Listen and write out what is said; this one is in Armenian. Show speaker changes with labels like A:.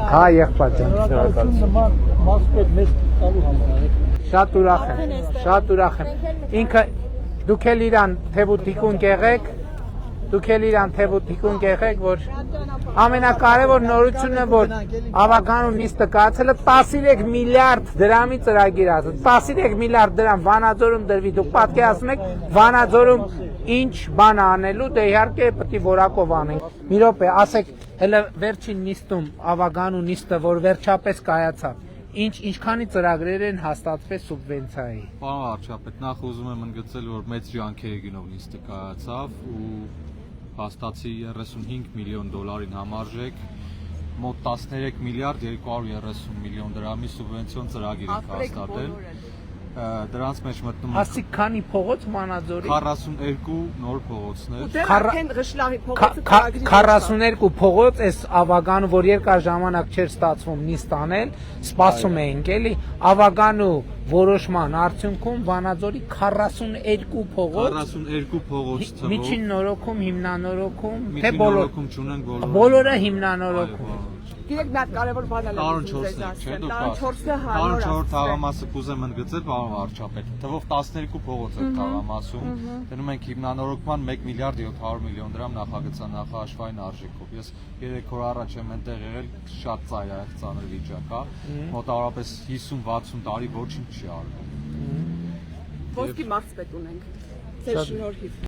A: Հա, եղբայր ջան, շատ ուրախ եմ, շատ ուրախ եմ։ Ինքը դուք էլ իրան թևուտիկուն կեղեք, որ ամենակարևոր նորությունը, որ ավականու նիստը կայացել է 13 միլիարդ դրամի ծրագիր է, 13 միլիարդ դրամ Վանաձորում դրվի, դուք պատկերացնում եք Վանաձորում ինչ բան անելու, դե իհարկե պետք է որակով անենք։ Մի րոպե, ասեք, հələ վերջին նիստում ավականու նիստը, որ վերջապես կայացավ, ինչքանի ծրագրեր են հաստատվել սուբվենցիայի։
B: Պարոն վարչապետ, նախ ուզում եմ ընդգծել, որ մեծ ջանքերի գնով նիստը կայացավ ու հաստատի 35 միլիոն դոլարին համարժեք մոտ 13 միլիարդ 230 միլիոն դրամի սուբվենցիոն ծրագիր ենք հաստատել։ Դրանց մեջ մտնում է
A: Ասիկ քանի փողոց Վանաձորի
B: 42 նոր փողոցներ։
A: 42 փողոց, այս ավականու, որ երկար ժամանակ չէր ստացվում նիստ անել, սպասում էինք էլի, ավականու որոշման արդյունքում Վանաձորի 42 փողոց
B: թվով
A: միջին նորոգում, հիմնանորոգում,
B: թե բոլորը
A: բոլորը հիմնանորոգում։
C: Direkt մի հատ կարևոր բան էլ
B: Տարոն 4-ն է, չէ՞ դուք։ Տարոն 4 թաղամասը կուզեմ ընդգծել, պարոն վարչապետ, թվով 12 փողոց է թաղամասում, դնում ենք հիմնանորոգման 1 միլիարդ 700 միլիոն դրամ նախագծան նախաաշխարհային արժեքով։ Ես 3 օր առաջ եմ այնտեղ եղել, շատ ծայրահեղ ծանր վիճակ է, մոտավորապես 50-60 տարի ոչինչ չի արվել։
C: Ոսկի մարզպետ ունենք։ Ձեր շնորհիվ։